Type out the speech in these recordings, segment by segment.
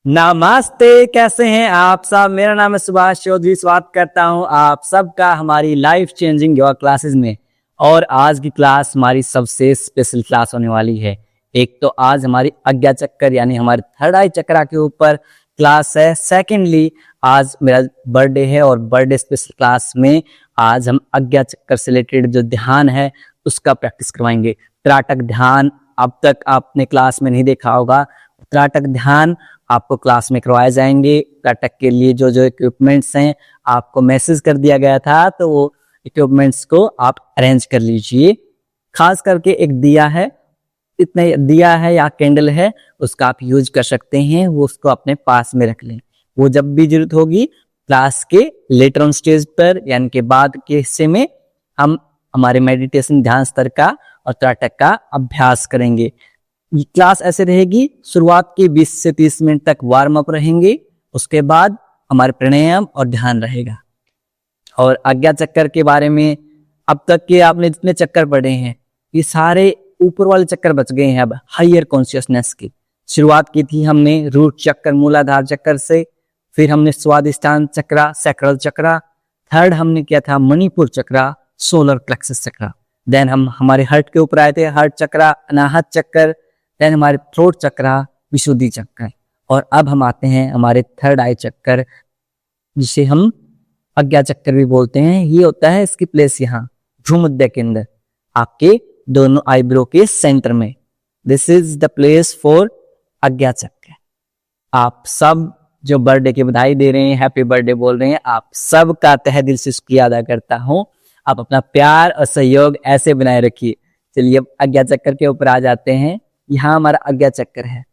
नमस्ते, कैसे हैं आप सब। मेरा नाम है सुभाष चौधरी। स्वागत करता हूं आप सबका हमारी लाइफ चेंजिंग योगा क्लासेस में। और आज की क्लास हमारी सबसे स्पेशल क्लास होने वाली है। एक तो आज हमारी आज्ञा चक्कर यानी हमारे थर्ड आई चक्रा के ऊपर क्लास है। सेकेंडली आज मेरा बर्थडे है और बर्थडे स्पेशल क्लास में आज हम आज्ञा चक्कर से रिलेटेड जो ध्यान है उसका प्रैक्टिस करवाएंगे। त्राटक ध्यान अब तक आपने क्लास में नहीं देखा होगा। त्राटक ध्यान आपको क्लास में करवाए जाएंगे। त्राटक के लिए जो जो इक्विपमेंट्स हैं आपको मैसेज कर दिया गया था, तो वो इक्विपमेंट्स को आप अरेंज कर लीजिए। खास करके एक दिया है, इतना दिया है या कैंडल है, उसका आप यूज कर सकते हैं। वो उसको अपने पास में रख लें। वो जब भी जरूरत होगी क्लास के लेटर ऑन स्टेज पर यानी के बाद के हिस्से में हम हमारे मेडिटेशन ध्यान स्तर का और त्राटक का अभ्यास करेंगे। ये क्लास ऐसे रहेगी, शुरुआत के 20 से 30 मिनट तक वार्म अप रहेंगे, उसके बाद हमारे प्राणायाम और ध्यान रहेगा। और आज्ञा चक्कर के बारे में अब तक के आपने जितने चक्कर पढ़े हैं ये सारे ऊपर वाले चक्कर बच गए हैं अब हायर कॉन्शियसनेस की। शुरुआत की थी हमने रूट चक्कर मूलाधार चक्कर से, फिर हमने स्वादिष्ठान चक्रा सैक्रल चक्रा, थर्ड हमने किया था मणिपुर चक्रा सोलर प्लेक्सस चक्रा। देन हम हमारे हार्ट के ऊपर आए थे हार्ट चक्रा अनाहत चक्कर, देन हमारे थ्रोट चक्रा विशुद्धि चक्कर। और अब हम आते हैं हमारे थर्ड आई चक्कर जिसे हम आज्ञा चक्कर भी बोलते हैं। ये होता है इसकी प्लेस यहाँ भ्रूमध्य के अंदर आपके दोनों आईब्रो के सेंटर में। This is the place for आज्ञा चक्कर। आप सब जो बर्थडे की बधाई दे रहे हैं, हैप्पी बर्थडे बोल रहे हैं, आप सब का तहे दिल से शुक्रिया अदा करता हूं। आप अपना प्यार और सहयोग ऐसे बनाए रखिए। चलिए अब आज्ञा चक्कर के ऊपर आ जाते हैं। यहाँ हमारा आज्ञा चक्कर है।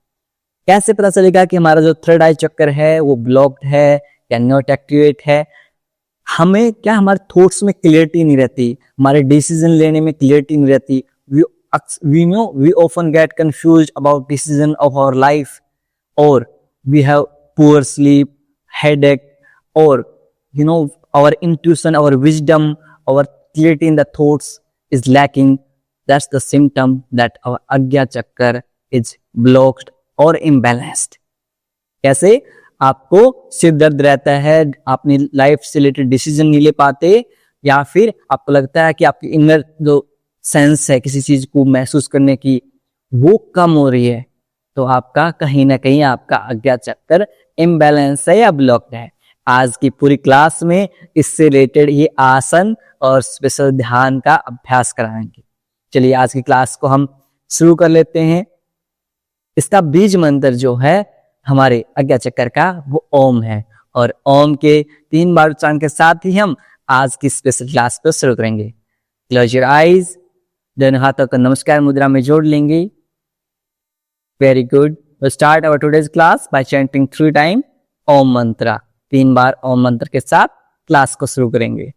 कैसे पता चलेगा कि हमारा जो थर्ड आई चक्कर है वो ब्लॉक्ड है या नॉट एक्टिवेट है? हमें क्या हमारे थॉट्स में क्लियरिटी नहीं रहती, हमारे डिसीजन लेने में क्लियरिटी नहीं रहती। we often get confused about decision of our life, or we have poor sleep, headache, or our intuition, our wisdom, our clarity in the thoughts is lacking. That's the symptom that our Agya Chakra is blocked or imbalanced. कैसे? आपको सिर दर्द रहता है, अपनी life से related decision नहीं ले पाते, या फिर आपको लगता है कि आपकी इनर जो सेंस है किसी चीज को महसूस करने की वो कम हो रही है, तो आपका कहीं ना कहीं आपका आज्ञा चक्र इम्बैलेंस है या ब्लॉक्ड है। आज की पूरी क्लास में इससे रिलेटेड ये आसन और स्पेशल ध्यान का अभ्यास कराएंगे। चलिए आज की क्लास को हम शुरू कर लेते हैं। इसका बीज मंत्र जो है हमारे आज्ञा चक्र का वो ओम है, और ओम के 3 बार उच्चारण के साथ ही हम आज की स्पेशल क्लास को शुरू करेंगे। क्लोज योर आईज, दोनों हाथों को नमस्कार मुद्रा में जोड़ लेंगे। Very good. We start our today's class by chanting 3 time Om mantra. 3 बार ओम मंत्र के साथ क्लास को शुरू करेंगे।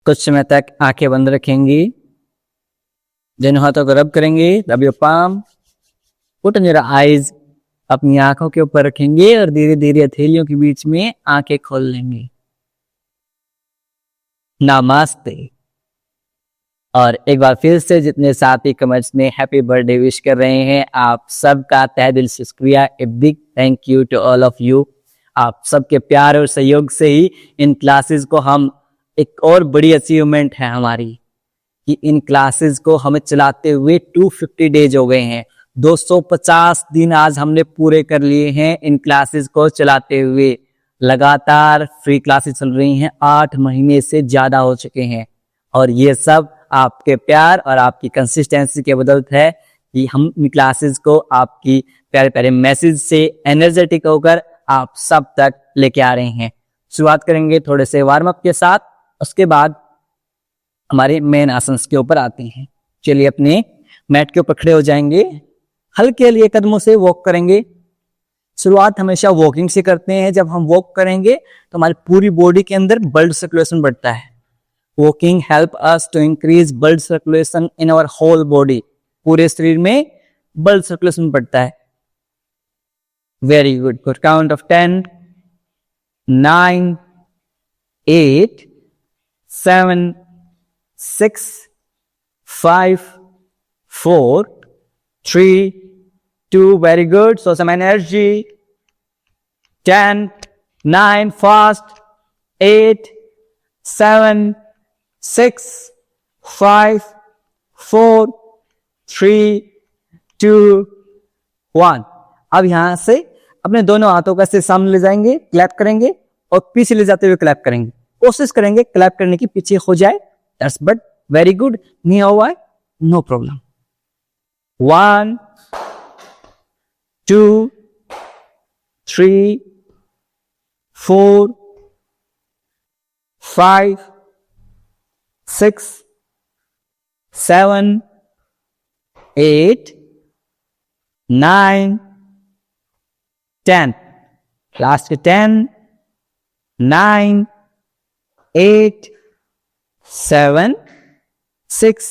कुछ समय तक आंखें बंद रखेंगी, दोनों हाथों को रब करेंगे। Rub your palm, put on your eyes, अपनी आंखों के ऊपर रखेंगे और धीरे धीरे हथेलियों के बीच में आंखें खोल लेंगे। नमस्ते। और एक बार फिर से जितने साथी कमेंट्स में हैप्पी बर्थडे विश कर रहे हैं, आप सबका तहे दिल से शुक्रिया। A big thank you to all of you. आप सबके प्यार और सहयोग से ही इन क्लासेस को हम एक और बड़ी अचीवमेंट है हमारी कि इन क्लासेस को हमें चलाते हुए 250 डेज हो गए हैं। 250 दिन आज हमने पूरे कर लिए हैं इन क्लासेस को चलाते हुए। लगातार फ्री क्लासेस चल रही हैं, 8 महीने से ज्यादा हो चुके हैं। और ये सब आपके प्यार और आपकी कंसिस्टेंसी के बदौलत है कि हम क्लासेस को आपकी प्यारे प्यारे मैसेज से एनर्जेटिक होकर आप सब तक लेके आ रहे हैं। शुरुआत करेंगे थोड़े से वार्म अप के साथ, उसके बाद हमारे मेन आसन के ऊपर आते हैं। चलिए अपने मैट के ऊपर खड़े हो जाएंगे, हल्के हल्के कदमों से वॉक करेंगे। शुरुआत हमेशा वॉकिंग से करते हैं। जब हम वॉक करेंगे तो हमारी पूरी बॉडी के अंदर ब्लड सर्कुलेशन बढ़ता है। Walking help us to increase blood circulation in our whole body. पूरे शरीर में ब्लड सर्कुलेशन बढ़ता है। Very good. Good count of 10, 9, 8, 7, 6, 5, 4, 3, 2. Very good. So some energy. 10, 9, fast. 8, 7, 6, 5, 4, 3, 2, 1. अब यहां से अपने दोनों हाथों का से सामने ले जाएंगे, क्लैप करेंगे और पीछे ले जाते हुए क्लैप करेंगे। कोशिश करेंगे क्लैप करने की पीछे हो जाए। That's but very good. नहीं हुआ है, नो प्रॉब्लम। 1, 2, 3, 4, 5, 6, 7, 8, 9, 10. लास्ट के 10, 9, 8, 7, 6,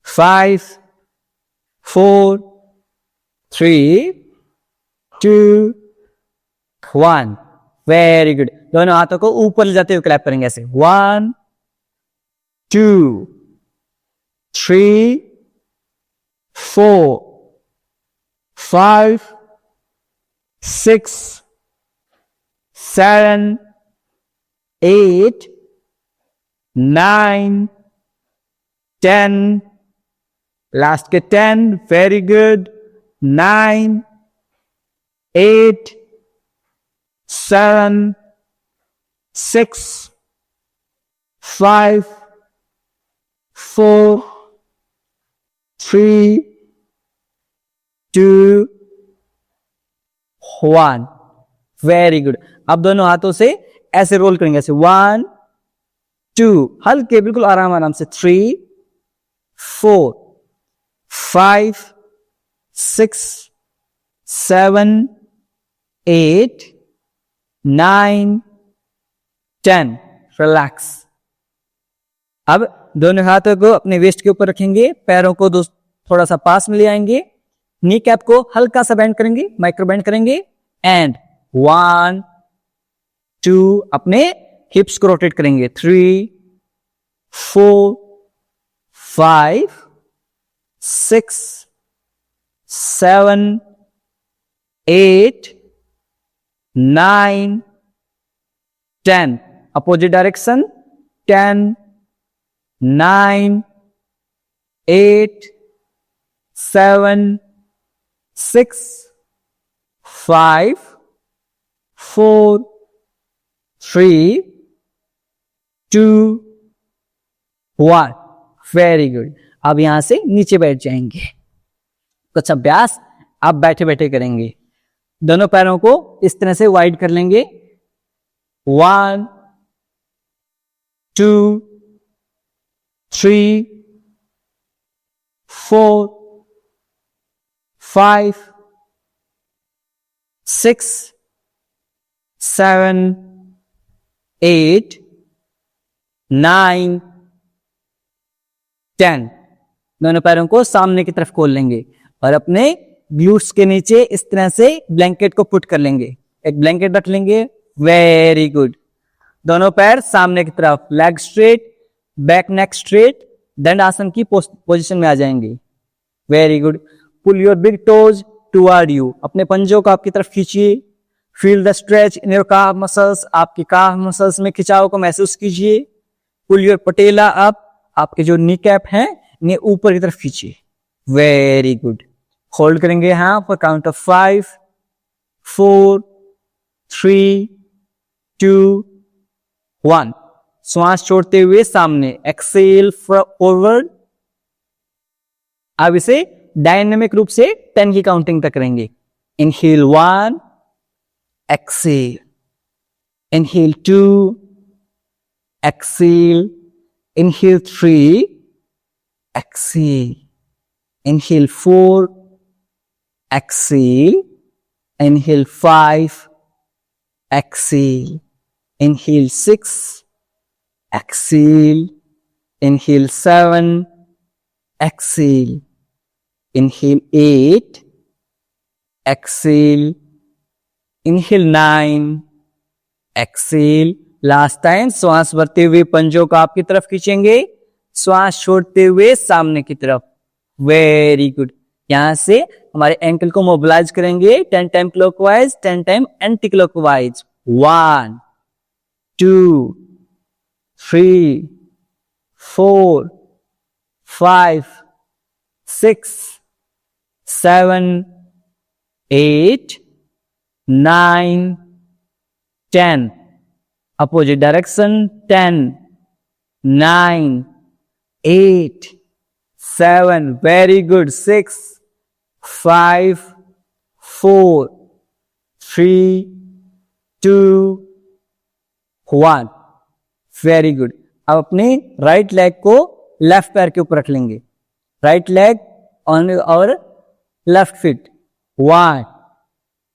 5, 4, 3, 2, 1. Very good. दोनों हाथों को ऊपर ले जाते हुए क्लैप करेंगे ऐसे। 1, 2, 3, 4, 5, 6, 7, 8, 9, 10. लास्ट के 10. Very good. 9, 8, 7, 6, 5, 4, 3, 2, 1. Very good. अब दोनों हाथों से ऐसे रोल करेंगे ऐसे। 1, 2, हल्के बिल्कुल आराम आराम से। 3, 4, 5, 6, 7, 8, 9, 10. रिलैक्स। अब दोनों हाथों को अपने वेस्ट के ऊपर रखेंगे, पैरों को थोड़ा सा पास में ले आएंगे, नी कैप को हल्का सा बेंड करेंगे, माइक्रो बेंड करेंगे एंड 1, 2 अपने हिप्स को रोटेट करेंगे। 3, 4, 5, 6, 7, 8, 9, 10. Opposite direction. 10, 9, 8, 7, 6, 5, 4, 3, 2, 1. Very good. अब यहां से नीचे बैठ जाएंगे। कुछ अभ्यास आप बैठे बैठे करेंगे। दोनों पैरों को इस तरह से वाइड कर लेंगे। 1, 2, 3, 4, 5, 6, 7, 8, 9, 10. दोनों पैरों को सामने की तरफ खोल लेंगे और अपने ग्लूट्स के नीचे इस तरह से ब्लैंकेट को पुट कर लेंगे। एक ब्लैंकेट रख लेंगे। Very good. दोनों पैर सामने की तरफ, leg straight, back neck straight, Dandasana की पोजीशन में आ जाएंगे। Very good. Pull your big toes toward you. अपने पंजों को आपकी तरफ खींचिए। Feel the stretch in your calf muscles. आपकी काफ मसल्स में खिंचाव को महसूस कीजिए। Pull your patella up. आपके जो नी कैप है इन्हें ऊपर की तरफ खींचिए। Very good. होल्ड करेंगे यहां फॉर काउंट ऑफ 5, 4, 3, 2, 1. श्वास छोड़ते हुए सामने, एक्सेल फॉरवर्ड। अब इसे डायनेमिक रूप से 10 की काउंटिंग तक करेंगे। Inhale 1, exhale, inhale 2, exhale, inhale 3, exhale, inhale 4, exhale, inhale 5, exhale, inhale 6, exhale, inhale 7, exhale, inhale 8, exhale, inhale 9, exhale। Last time श्वास भरते हुए पंजों को आपकी तरफ खींचेंगे, श्वास छोड़ते हुए सामने की तरफ। Very good. यहां से हमारे एंकल को मोबिलाइज करेंगे 10 time clockwise, 10 time anti clockwise. 1 2 3 4 5 6 7 8 9 10। Opposite direction 10 9 8 7। Very good. 6 5 4 3 2 1। Very good. अब अपने राइट लेग को लेफ्ट पैर के ऊपर रख लेंगे। राइट लेग ऑन और left feet. 1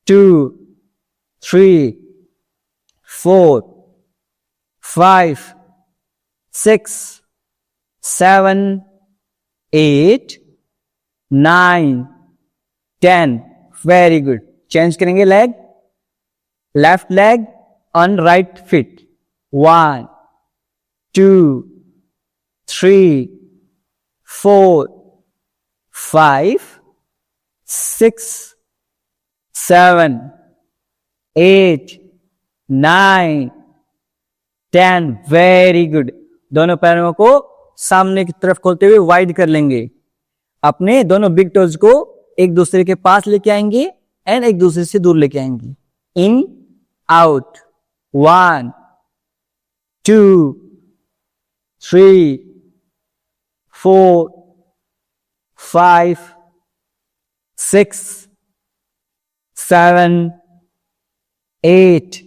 2 3 4 5 6 7 8 9 10। Very good. Change करेंगे leg, left leg on right feet. 1 2 3 4 5 6 7 8 9 10। Very good. दोनों पैरों को सामने की तरफ खोलते हुए वाइड कर लेंगे। अपने दोनों बिग टोज को एक दूसरे के पास लेके आएंगे एंड एक दूसरे से दूर लेके आएंगे। In out. 1 2 3 4 5 6 7 8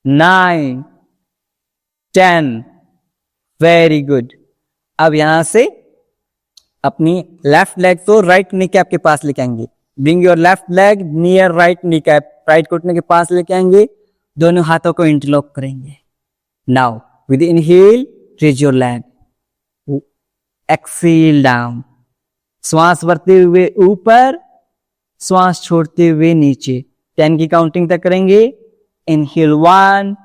9 10। Very good. अब यहां से अपनी लेफ्ट लेग को राइट नी कैप के पास लेके आएंगे। Bring your left leg near right knee cap. Right घुटने के पास लेके आएंगे। दोनों हाथों को इंटरलॉक करेंगे। Now with inhale raise your leg, exhale down. श्वास भरते हुए ऊपर, श्वास छोड़ते हुए नीचे। 10 की काउंटिंग तक करेंगे। Inhale 1,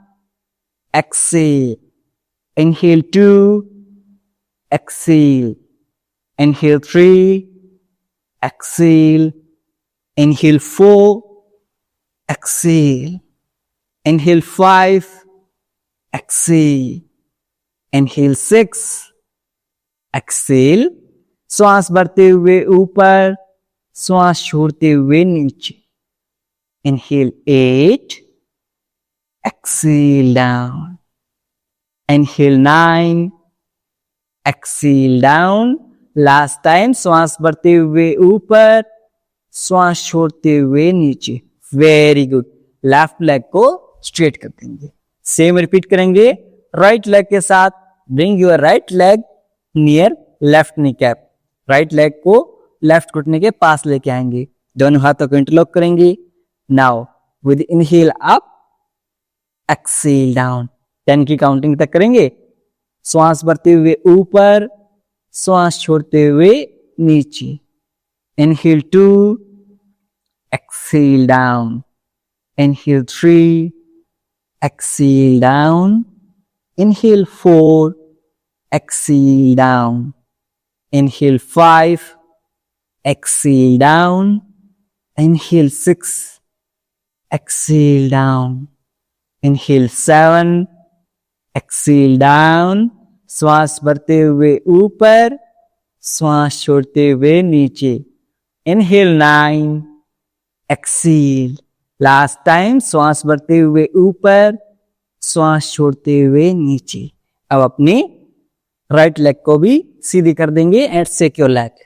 exhale, inhale 2, exhale, inhale 3, exhale, inhale 4, exhale, inhale 5, exhale, inhale 6, exhale। श्वास भरते हुए ऊपर, श्वास छोड़ते हुए नीचे। inhale 8, exhale down, inhale 9, exhale down। Last time श्वास भरते हुए ऊपर, श्वास छोड़ते हुए नीचे। Very good. लेफ्ट लेग को स्ट्रेट कर देंगे। सेम रिपीट करेंगे राइट लेग के साथ। Bring your right leg near left knee cap. Right leg को लेफ्ट घुटने के पास लेके आएंगे। दोनों हाथों को इंटरलॉक करेंगे। Now with inhale up, exhale down. 10 की काउंटिंग तक करेंगे। श्वास भरते हुए ऊपर, श्वास छोड़ते हुए नीचे। Inhale 2, exhale down, inhale 3, exhale down, inhale 4, exhale down, inhale 5, exhale down, inhale 6, exhale down, inhale 7, Excel down. श्वास भरते हुए ऊपर, श्वास छोड़ते हुए नीचे। Inhale 9, Excel. लास्ट टाइम श्वास भरते हुए ऊपर, श्वास छोड़ते हुए नीचे। अब अपनी राइट लेग को भी सीधी कर देंगे एंड शेक योर लेग।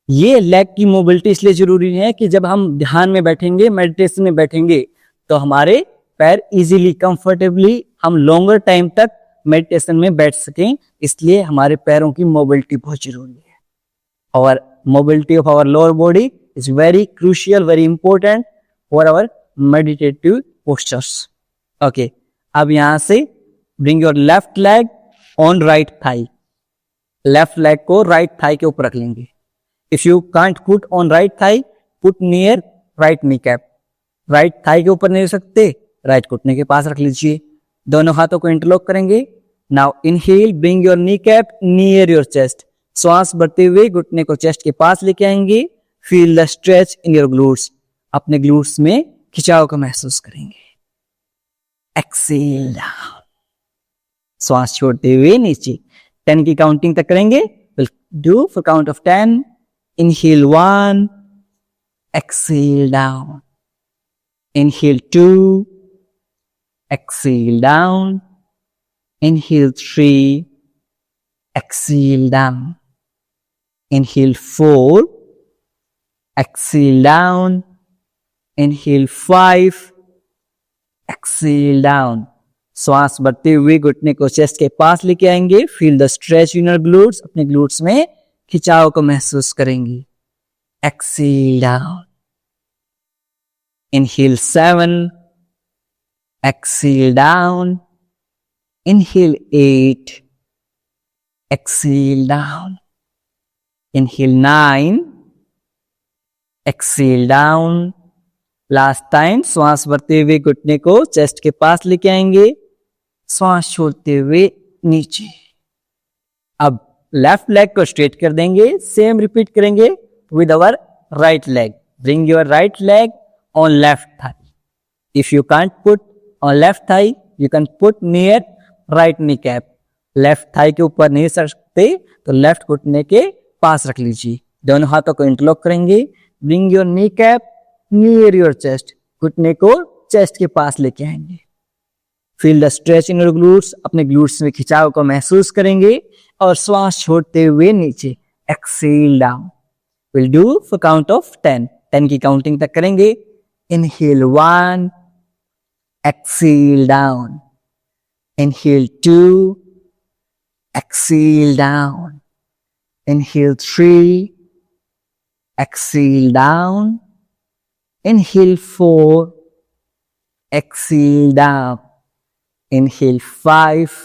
ये लेग की मोबिलिटी इसलिए जरूरी है कि जब हम ध्यान में बैठेंगे, मेडिटेशन में बैठेंगे, तो हमारे पैर इजीली, कंफर्टेबली हम लॉन्गर टाइम तक मेडिटेशन में बैठ सकें। इसलिए हमारे पैरों की मोबिलिटी बहुत जरूरी है। और mobility of our lower body is very crucial, very important for our meditative postures. Okay, अब यहां से bring your left leg on right thigh. Left leg को राइट थाई के ऊपर रख लेंगे। If you can't put on right thigh, put near right knee cap. Right thigh के ऊपर नहीं रख सकते, राइट घुटने के पास रख लीजिए। दोनों हाथों को इंटरलॉक करेंगे। Now inhale, bring your knee cap near your chest. श्वास भरते हुए घुटने को चेस्ट के पास लेके आएंगे। Feel the stretch in your glutes. अपने ग्लूट्स में खिंचाव को महसूस करेंगे। एक्सेल डाउन, श्वास छोड़ते हुए नीचे। 10 की काउंटिंग तक करेंगे। Will do for count of 10। Inhale 1, exhale down. Inhale 2, exhale down. Inhale 3, exhale down. Inhale 4, exhale down. Inhale 5, exhale down. श्वास भरते हुए घुटने को चेस्ट के पास लेके आएंगे। Feel the stretch in your glutes. अपने ग्लूट्स में खिंचाव को महसूस करेंगे। Exhale down. Inhale 7, exhale down. Inhale 8, exhale down. Inhale 9, exhale down. Last time श्वास भरते हुए घुटने को चेस्ट के पास लेके आएंगे। श्वास छोड़ते हुए नीचे। अब लेफ्ट लेग को स्ट्रेट कर देंगे। सेम रिपीट करेंगे with our right leg. Bring your right leg on left thigh. If you can't put on left thigh, you can put near right kneecap. Left thigh के ऊपर नहीं रख सकते तो लेफ्ट घुटने के पास रख लीजिए। दोनों हाथों को इंटरलॉक करेंगे। Bring your knee cap near your chest. घुटने को चेस्ट के पास लेके आएंगे। Feel the stretch in your glutes. अपने ग्लूट्स में खिंचाव को महसूस करेंगे और श्वास छोड़ते हुए नीचे। Exhale down. Will do for count of 10। 10 की काउंटिंग तक करेंगे। Inhale 1, exhale down. Inhale 2, exhale down. Inhale 3, exhale down. Inhale 4, exhale down. Inhale 5,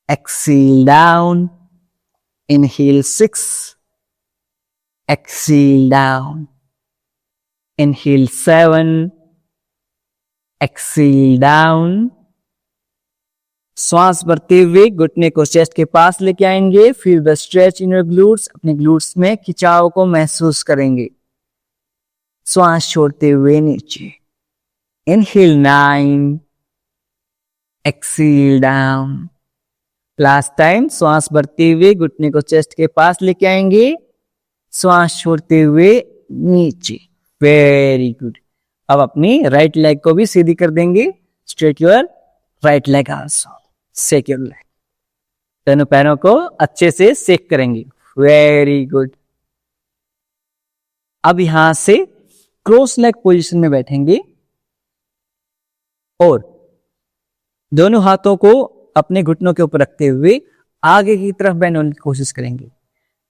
exhale down. Inhale 6, exhale down. Inhale 7, Excel down. श्वास भरते हुए घुटने को चेस्ट के पास लेके आएंगे। Feel the stretch in your glutes. अपने ग्लूट्स में खिंचाव को महसूस करेंगे। श्वास छोड़ते हुए नीचे। Inhale 9, exhale down. Last time श्वास भरते हुए घुटने को चेस्ट के पास लेके आएंगे। श्वास छोड़ते हुए नीचे। Very good. अब अपनी राइट लेग को भी सीधी कर देंगे। Straight your right leg also. Shake your leg. दोनों पैरों को अच्छे से सेक करेंगे। Very good. अब यहां से क्रॉस लेग पोजीशन में बैठेंगे और दोनों हाथों को अपने घुटनों के ऊपर रखते हुए आगे की तरफ बेंड होने की कोशिश करेंगे।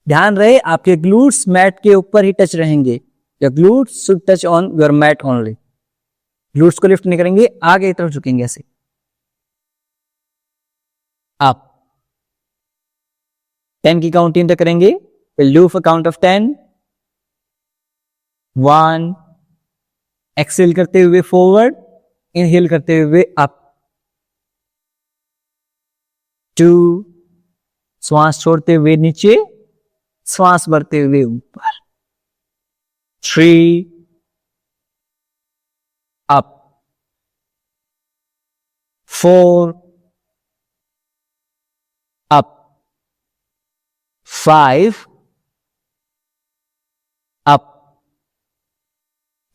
ध्यान रहे आपके ग्लूट्स मैट के ऊपर ही टच रहेंगे। Your glutes should touch on your mat only. Glutes को लिफ्ट नहीं करेंगे, आगे की तरफ झुकेंगे ऐसे। अप 10 की काउंटिंग तक करेंगे। We'll do for count of 10. 1, Excel करते हुए फॉरवर्ड। इनहेल करते हुए अप। 2, श्वास छोड़ते हुए नीचे। श्वास भरते हुए ऊपर। 3, up. 4, up. 5, up.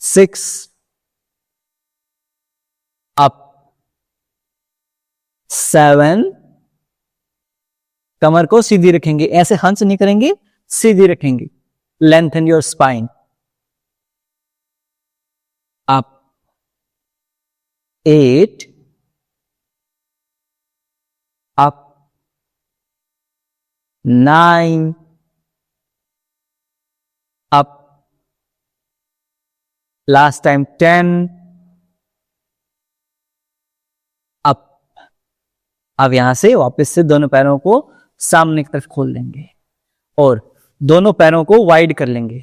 6, up. 7, कमर को सीधी रखेंगे। ऐसे हंस नहीं करेंगे, सीधी रखेंगे। lengthen your spine. Up. 8. Up. 9. Up. Last time 10. Up. अब यहां से वापस से दोनों पैरों को सामने की तरफ खोल देंगे और दोनों पैरों को वाइड कर लेंगे।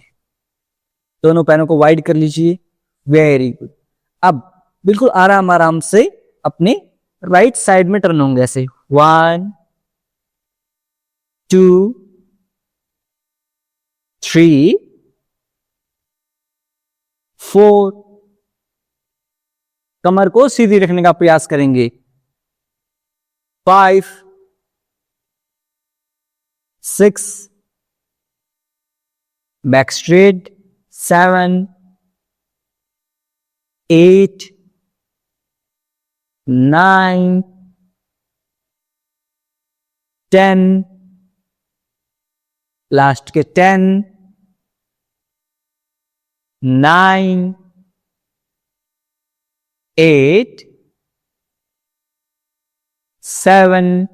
दोनों पैरों को वाइड कर लीजिए। Very good. अब बिल्कुल आराम आराम से अपने राइट साइड में टर्न होंगे ऐसे। 1 2 3 4। कमर को सीधी रखने का प्रयास करेंगे। 5 6 बैक स्ट्रेट। 7 8 9 10। लास्ट के 10 9 8 7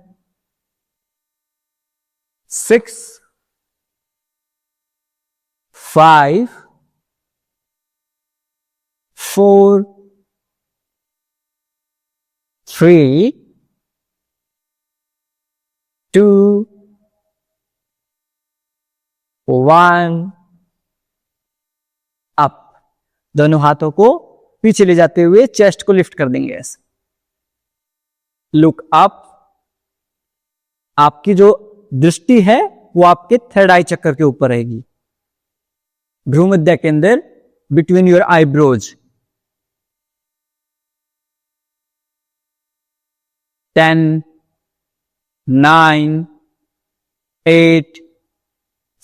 6 5 4 3 2 1। अप। दोनों हाथों को पीछे ले जाते हुए चेस्ट को लिफ्ट कर देंगे ऐसे। Look up. आपकी जो दृष्टि है वो आपके थर्ड आई चक्कर के ऊपर रहेगी, भ्रूमध्य के अंदर, बिटवीन योर आईब्रोज। 10 9 8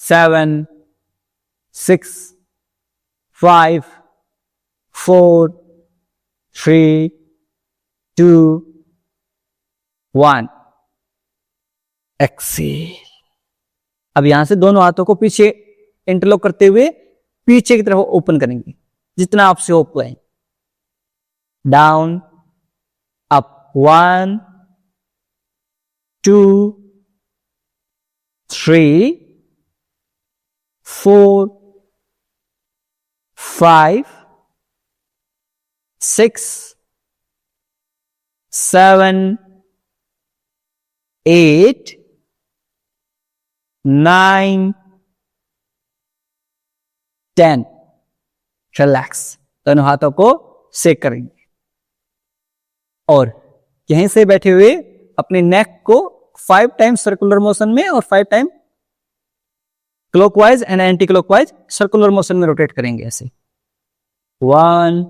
7 6 5 4 3 2 1। एक्सेल। अब यहां से दोनों हाथों को पीछे इंटरलॉक करते हुए पीछे की तरफ ओपन करेंगे जितना आपसे हो पाए। Down up. 1 2 3 4 5 6 7 8 9 10। रिलैक्स। दोनों हाथों को सेक करेंगे और यहीं से बैठे हुए अपने नेक को 5 टाइम्स सर्कुलर मोशन में और 5 time clockwise and anti clockwise circular motion में रोटेट करेंगे ऐसे। 1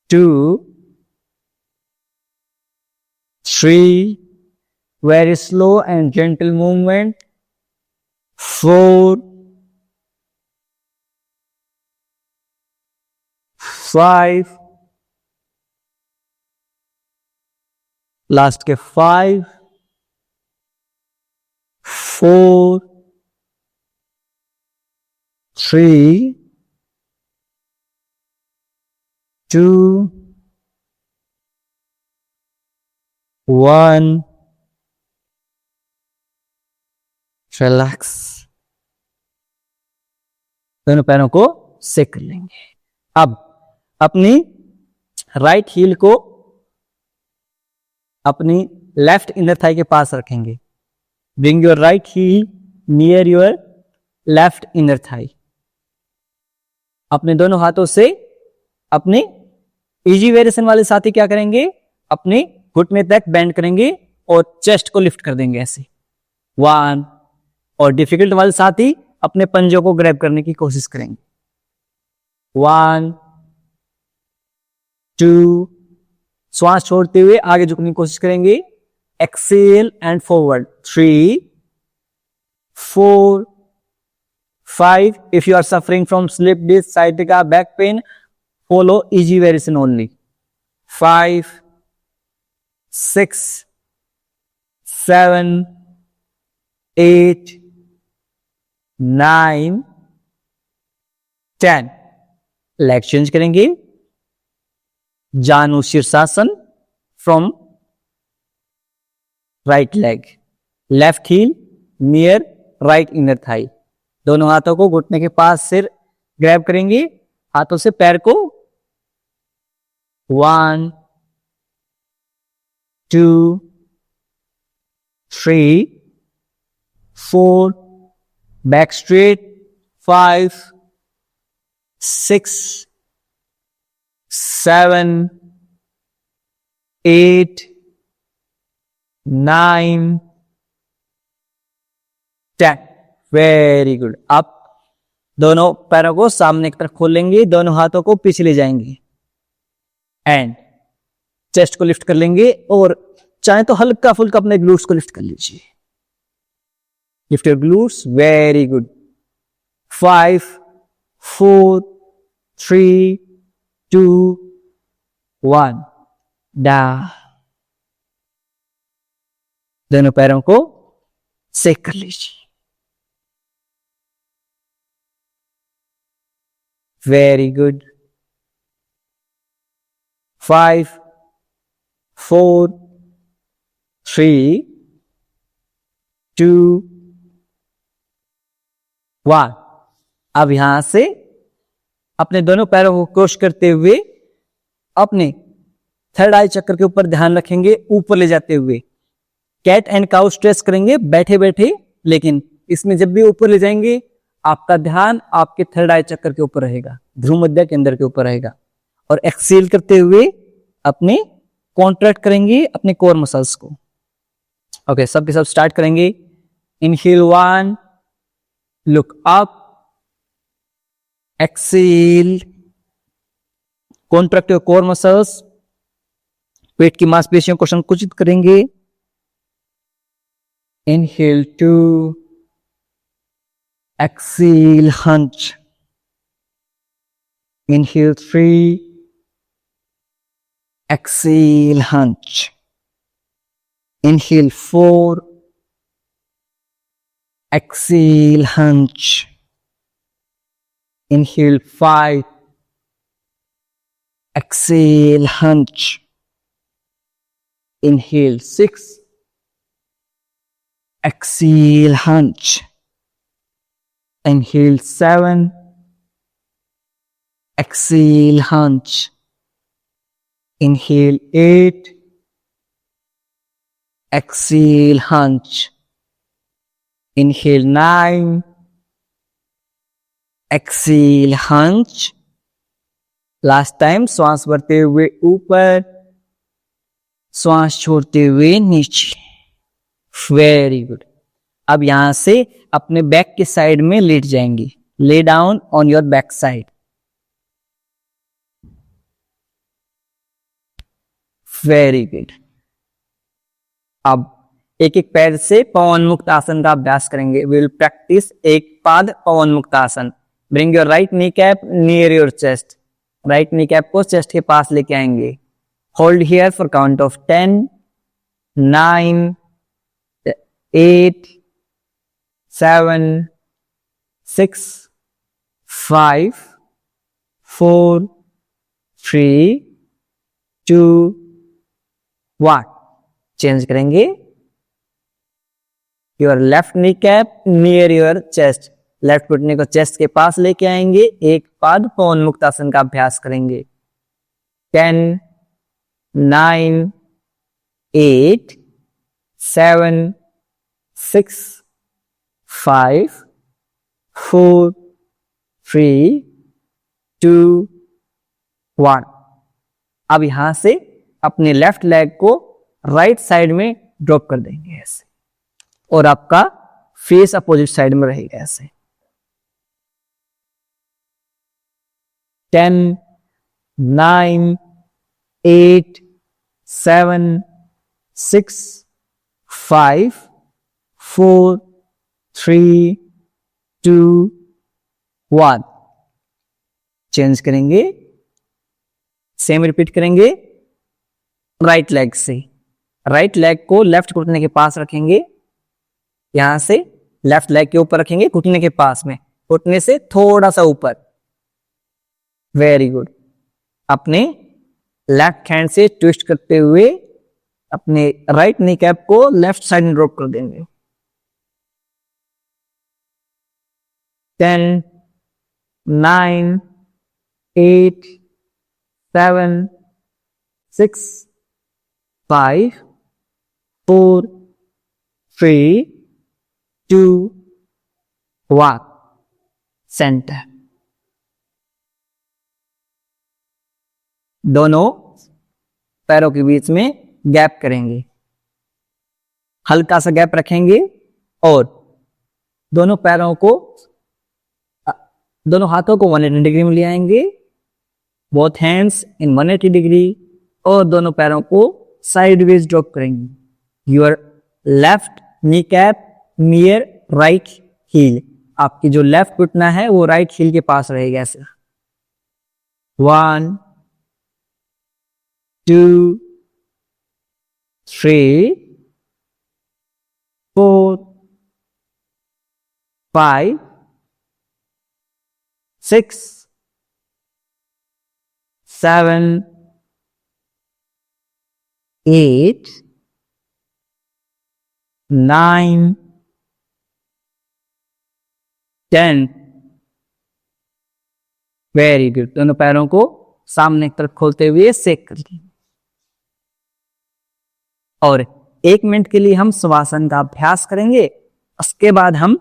2 3 very slow and gentle movement। 4 5 last के 5 4 3 2 1। रिलैक्स। दोनों पैरों को सेक कर लेंगे। अब अपनी राइट हील को अपनी लेफ्ट इनर थाई के पास रखेंगे। Bring your right heel near your left inner thigh. अपने दोनों हाथों से अपने इजी वेरिएशन वाले साथी क्या करेंगे, अपने घुटने तक बेंड करेंगे और चेस्ट को लिफ्ट कर देंगे ऐसे। 1। और डिफिकल्ट वाले साथी अपने पंजों को ग्रैब करने की कोशिश करेंगे। 1 2। श्वास छोड़ते हुए आगे झुकने की कोशिश करेंगे। Exhale and forward. 3 4 5। if you are suffering from slip disc, sciatica, back pain, follow easy variation only। 5 6 7 8 9, 10। Leg change करेंगे, जानु शीर्षासन from right leg, left heel near right inner thigh. दोनों हाथों को घुटने के पास सिर ग्रैब करेंगे, हाथों से पैर को 1, 2, 3, 4, बैक स्ट्रेट, 5, 6, 7, 8, 9, 10। Very good. आप दोनों पैरों को सामने की तरफ खोल लेंगे, दोनों हाथों को पीछे ले जाएंगे एंड चेस्ट को लिफ्ट कर लेंगे, और चाहे तो हल्का फुल्का अपने ग्लूट्स को लिफ्ट कर लीजिए। Lift your glutes, very good. 5, 4, 3, 2, 1, down. दोनों पैरों को सेक कर लीजिए। Very good. 5, 4, 3, 2, 1। अब यहां से अपने दोनों पैरों को क्रॉस करते हुए अपने थर्ड आई चक्र के ऊपर ध्यान रखेंगे, ऊपर ले जाते हुए कैट एंड काउ स्ट्रेच करेंगे बैठे बैठे, लेकिन इसमें जब भी ऊपर ले जाएंगे आपका ध्यान आपके थर्ड आई चक्र के ऊपर रहेगा, ध्रुव मध्य केंद्र के ऊपर रहेगा। और एक्सेल करते हुए अपने कॉन्ट्रैक्ट करेंगे अपने कोर मसल्स को। ओके, सब के सब स्टार्ट करेंगे। Inhale 1, look up, exhale, contract your core muscles, पेट की मांसपेशियों को संकुचित करेंगे। Inhale 2, exhale hunch, inhale 3, exhale hunch, inhale 4, exhale hunch, inhale 5, exhale hunch, inhale 6, exhale hunch, inhale 7, exhale hunch, inhale 8, exhale hunch, inhale 9, exhale hunch। Last time श्वास भरते हुए ऊपर, श्वास छोड़ते हुए नीचे। Very good. अब यहां से अपने बैक के साइड में लेट जाएंगे, lay down on your back side. Very good. अब एक एक पैर से पवन मुक्त आसन का अभ्यास करेंगे। वी विल प्रैक्टिस एक पाद पवन मुक्त आसन। Bring your right knee cap near your chest. Right knee cap को चेस्ट के पास लेके आएंगे। Hold here for count of 10, 9, 8, 7, 6, 5, 4, 3, 2, 1। Change करेंगे। Your left knee cap near your chest. Left घुटने को चेस्ट के पास लेके आएंगे। एक पाद पवन मुक्त आसन का अभ्यास करेंगे। 10, 9, 8, 7, 6, 5, 4, 3, 2, 1। अब यहां से अपने लेफ्ट लेग को राइट साइड में ड्रॉप कर देंगे ऐसे, और आपका फेस अपोजिट साइड में रहेगा ऐसे। 10, 9, 8, 7, 6, 5, 4, 3, 2, 1। चेंज करेंगे। सेम रिपीट करेंगे। राइट लेग से, राइट लेग को लेफ्ट घुटने के पास रखेंगे। यहां से लेफ्ट लेग के ऊपर रखेंगे, घुटने के पास में, घुटने से थोड़ा सा ऊपर। Very good. अपने लेफ्ट हैंड से ट्विस्ट करते हुए अपने राइट नी कैप को लेफ्ट साइड में ड्रॉप कर देंगे। 10, 9, 8, 7, 6, 5, 4, 3, 2, 1, सेंटर। दोनों पैरों के बीच में गैप करेंगे, हल्का सा गैप रखेंगे और दोनों पैरों को, दोनों हाथों को 180 डिग्री में ले आएंगे, बोथ हैंड्स इन 180 डिग्री, और दोनों पैरों को साइडवेज ड्रॉप करेंगे। Your left knee cap near right heel, आपकी जो लेफ्ट घुटना है वो राइट हील के पास रहेगा ऐसे। 1, 2, 3, 4, 5, 6, 7, 8, 9, 10। Very good. दोनों पैरों को सामने की तरफ खोलते हुए सेक कर लेंगे और 1 मिनट के लिए हम शवासन का अभ्यास करेंगे। उसके बाद हम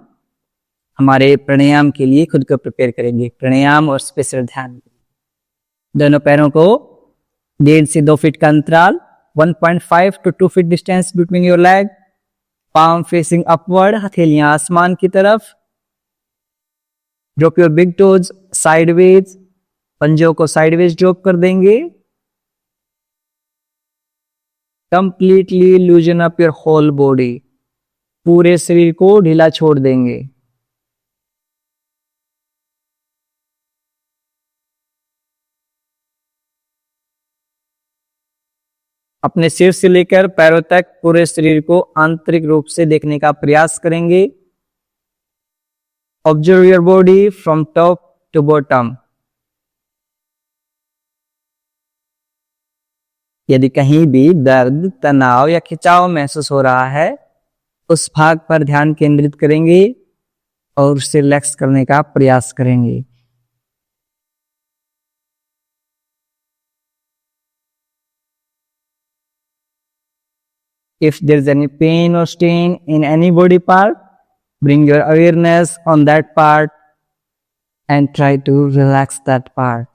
हमारे प्राणायाम के लिए खुद को प्रिपेयर करेंगे। प्राणायाम और स्पेशल ध्यान। दोनों पैरों को 1.5 से 2 फीट का अंतराल, 1.5 to 2 feet distance between your leg, palm facing upward, हथेलियां आसमान की तरफ। Drop your big toes sideways, पंजों को साइडवेज ड्रॉप कर देंगे। Completely loosen up your whole body, पूरे शरीर को ढीला छोड़ देंगे। अपने सिर से लेकर पैरों तक पूरे शरीर को आंतरिक रूप से देखने का प्रयास करेंगे। Observe your body from top to bottom. यदि कहीं भी दर्द, तनाव या खिंचाव महसूस हो रहा है, उस भाग पर ध्यान केंद्रित करेंगे और उसे रिलैक्स करने का प्रयास करेंगे। If there is any pain or strain in any body part, bring your awareness on that part and try to relax that part.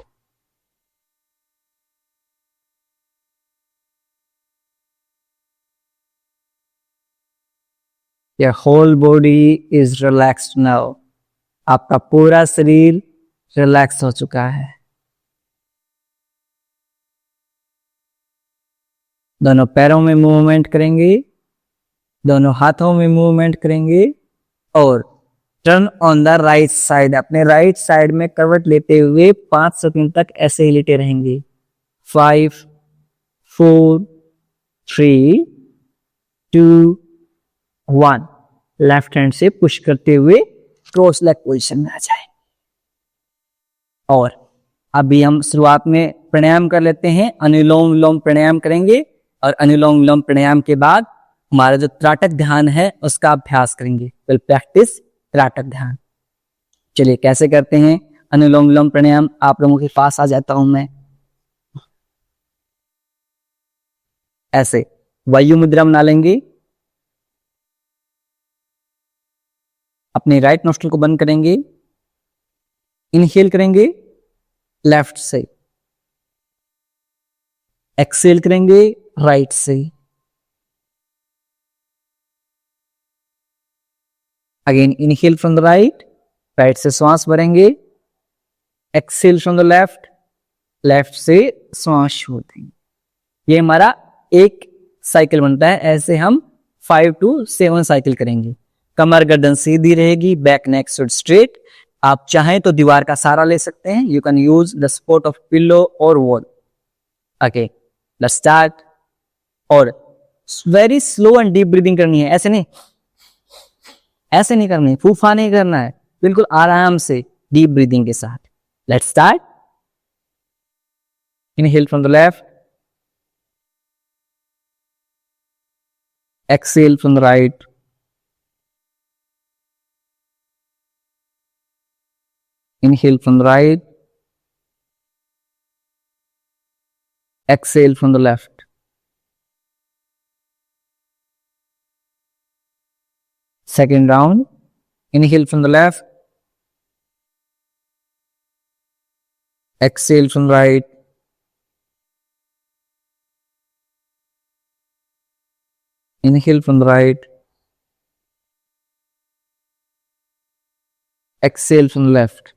Your whole body is relaxed now. आपका पूरा शरीर रिलैक्स हो चुका है। दोनों पैरों में मूवमेंट करेंगे, दोनों हाथों में मूवमेंट करेंगे और turn on the right side, अपने राइट साइड में करवट लेते हुए 5 सेकंड तक ऐसे ही लेटे रहेंगे। 5, 4, 3, 2, 1। लेफ्ट हैंड से पुश करते हुए क्रॉस लेग पोजीशन में आ जाए। और अभी हम शुरुआत में प्राणायाम कर लेते हैं। अनुलोम विलोम प्राणायाम करेंगे और अनुलोम विलोम प्राणायाम के बाद हमारा जो त्राटक ध्यान है उसका अभ्यास करेंगे। विल प्रैक्टिस त्राटक ध्यान। चलिए कैसे करते हैं अनुलोम विलोम प्राणायाम। आप लोगों के पास आ जाता हूं मैं। ऐसे वायु मुद्रा बना लेंगे। अपने राइट नोस्ट्रल को बंद करेंगे। इनहेल करेंगे लेफ्ट से, एक्सेल करेंगे राइट से। Again inhale from the right, right से श्वास भरेंगे। Exhale from the left, left से श्वास छोड़ देंगे। ये हमारा एक साइकिल बनता है। ऐसे हम 5 to 7 साइकिल करेंगे। कमर गर्दन सीधी रहेगी, बैक नेक शुड स्ट्रेट। आप चाहें तो दीवार का सहारा ले सकते हैं। You can use the support of pillow or wall. Okay, let's start. और very slow and deep breathing करनी है। ऐसे नहीं, ऐसे नहीं करना है, फूफा नहीं करना है, बिल्कुल आराम से डीप ब्रीदिंग के साथ। Let's start. Inhale from the left, exhale from the right, inhale from the right, exhale from the left. Second round, inhale from the left, exhale from the right, inhale from the right, exhale from the left.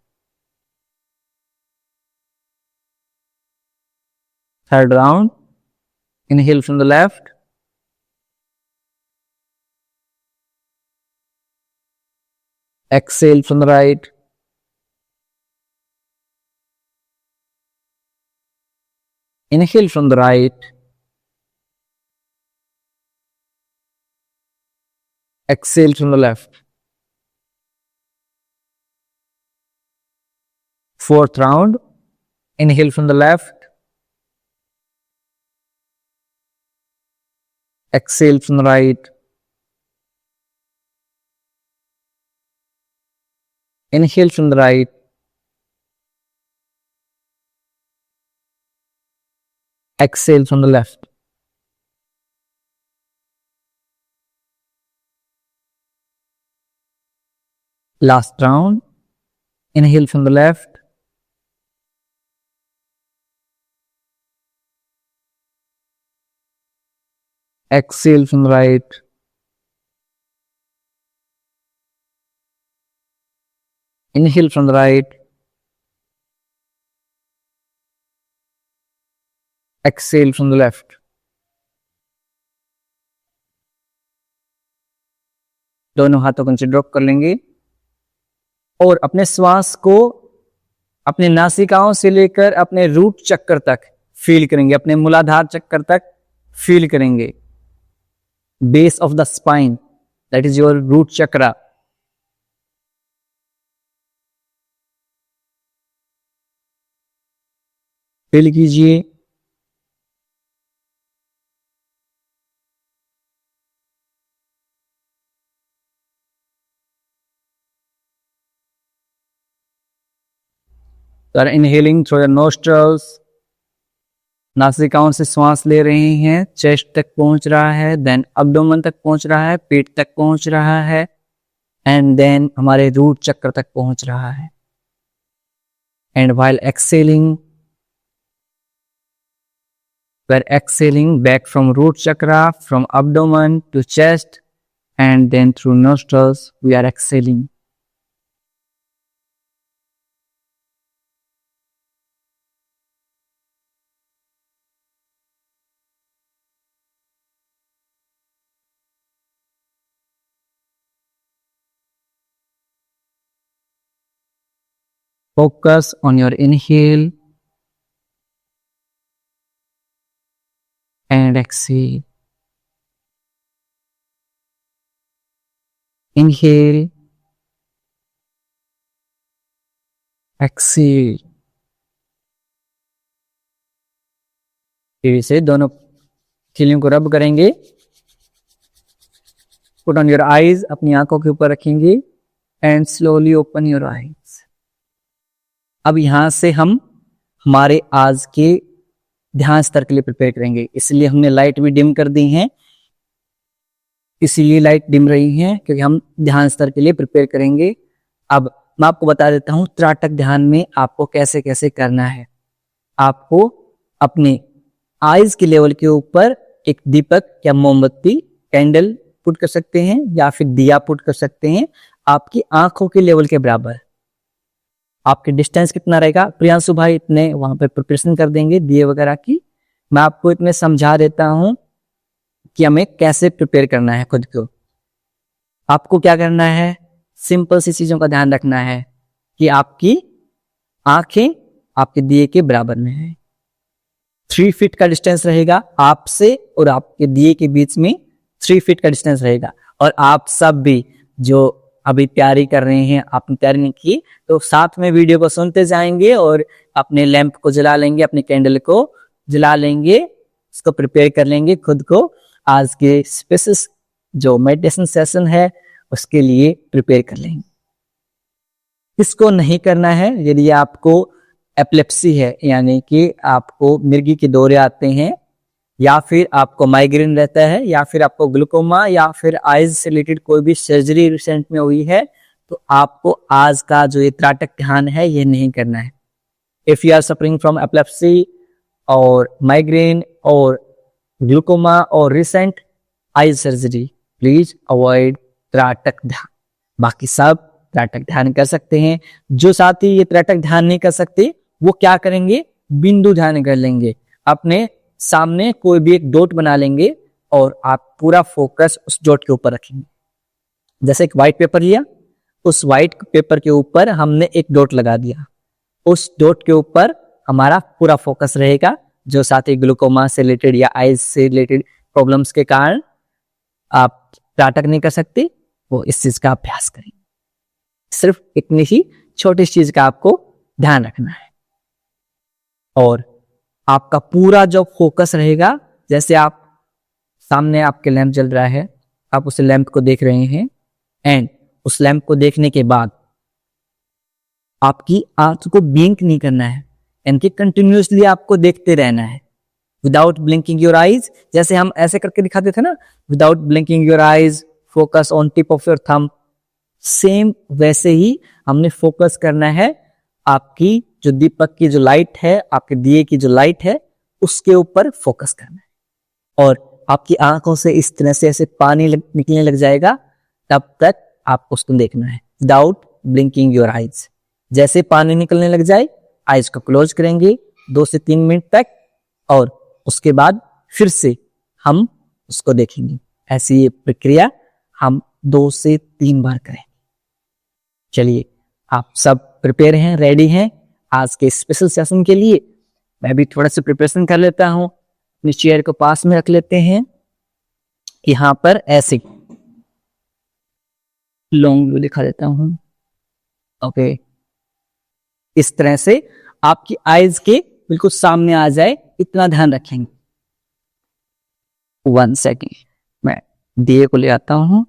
Third round, inhale from the left, exhale from the right, inhale from the right, exhale from the left. Fourth round, inhale from the left, exhale from the right, inhale from the right, exhale from the left. Last round, inhale from the left, exhale from the right, inhale from the right, exhale from the left. दोनों हाथों को नीचे drop कर लेंगे और अपने श्वास को अपने नासिकाओं से लेकर अपने रूट चक्कर तक फील करेंगे, अपने मूलाधार चक्कर तक फील करेंगे। Base of the spine, that is your root chakra. Feel कीजिए। So inhaling through your nostrils, नासिकाओं से श्वास ले रहे हैं, चेस्ट तक पहुंच रहा है, देन अब्डोमेन तक पहुंच रहा है, पेट तक पहुंच रहा है, एंड देन हमारे रूट चक्र तक पहुंच रहा है। And while excelling, we are exhaling back from root chakra, from abdomen to chest, and then through nostrils we are exhaling. Focus on your inhale and exhale. Inhale, exhale. फिर से दोनों खिलियों को रब करेंगे। पुट ऑन योर आईज, अपनी आंखों के ऊपर रखेंगे and slowly open your eyes. अब यहां से हम हमारे आज के ध्यान स्तर के लिए प्रिपेयर करेंगे, इसलिए हमने लाइट भी डिम कर दी है। इसीलिए लाइट डिम रही है क्योंकि हम ध्यान स्तर के लिए प्रिपेयर करेंगे। अब मैं आपको बता देता हूं त्राटक ध्यान में आपको कैसे कैसे करना है। आपको अपने आईज के लेवल के ऊपर एक दीपक या मोमबत्ती कैंडल पुट कर सकते हैं या फिर दिया पुट कर सकते हैं, आपकी आंखों के लेवल के बराबर। आपके डिस्टेंस कितना रहेगा, प्रियांशु भाई इतने वहां पे प्रिपरेशन कर देंगे दिए वगैरह की। मैं आपको इतने समझा देता हूं कि हमें कैसे प्रिपेयर करना है खुद को। आपको क्या करना है, सिंपल सी चीजों का ध्यान रखना है कि आपकी आंखें आपके दिए के बराबर में है। 3 फीट का डिस्टेंस रहेगा आपसे और आपके दिए के बीच में 3 फीट का डिस्टेंस रहेगा। और आप सब भी जो अभी तैयारी कर रहे हैं, आपने तैयारी नहीं की तो साथ में वीडियो को सुनते जाएंगे और अपने लैंप को जला लेंगे, अपने कैंडल को जला लेंगे, उसको प्रिपेयर कर लेंगे खुद को आज के स्पेशल जो मेडिटेशन सेशन है उसके लिए प्रिपेयर कर लेंगे। इसको नहीं करना है यदि आपको एपिलेप्सी है, यानी कि आपको मिर्गी के दौरे आते हैं, या फिर आपको माइग्रेन रहता है, या फिर आपको ग्लूकोमा, या फिर आइज से रिलेटेड कोई भी सर्जरी रिसेंट में हुई है, तो आपको आज का जो ये त्राटक ध्यान है ये नहीं करना है। If you are suffering from epilepsy or migraine or glaucoma or recent eyes surgery, please avoid trataka ध्यान। बाकी सब त्राटक ध्यान कर सकते हैं। जो साथी ये त्राटक ध्यान नहीं कर सकते वो क्या करेंगे, बिंदु ध्यान कर लेंगे। अपने सामने कोई भी एक डॉट बना लेंगे और आप पूरा फोकस उस डॉट के ऊपर रखेंगे। जैसे एक व्हाइट पेपर लिया, उस व्हाइट पेपर के ऊपर हमने एक डॉट लगा दिया, उस डॉट के ऊपर हमारा पूरा फोकस रहेगा। जो साथी ग्लूकोमा से रिलेटेड या आइज से रिलेटेड प्रॉब्लम्स के कारण आप त्राटक नहीं कर सकते, वो इस चीज का अभ्यास करें। सिर्फ इतनी ही छोटी चीज का आपको ध्यान रखना है और आपका पूरा जो फोकस रहेगा, जैसे आप सामने आपके लैंप जल रहा है, आप उस लैंप को देख रहे हैं एंड उस लैंप को देखने के बाद आपकी आंख को ब्लिंक नहीं करना है, यानी कंटिन्यूअसली आपको देखते रहना है विदाउट ब्लिंकिंग योर आईज। जैसे हम ऐसे करके दिखाते थे ना, without blinking your eyes, focus on tip of your thumb, same वैसे ही हमने फोकस करना है आपकी जो दीपक की जो लाइट है, आपके दिए की जो लाइट है उसके ऊपर फोकस करना है। और आपकी आंखों से इस तरह से ऐसे पानी निकलने लग जाएगा, तब तक आपको उसको देखना है विदाउट ब्लिंकिंग योर आईज। जैसे पानी निकलने लग जाए आईज को क्लोज करेंगे 2 से 3 मिनट तक और उसके बाद फिर से हम उसको देखेंगे। ऐसी ये प्रक्रिया हम 2 से 3 बार करें। चलिए, आप सब प्रिपेयर हैं, रेडी हैं आज के स्पेशल सेशन के लिए। मैं भी थोड़ा सा प्रिपरेशन कर लेता हूं, अपनी चेयर को पास में रख लेते हैं। यहां पर ऐसे लॉन्ग व्यू दिखा देता हूं। ओके, इस तरह से आपकी आईज के बिल्कुल सामने आ जाए, इतना ध्यान रखेंगे। 1 सेकेंड, मैं दिए को ले आता हूं।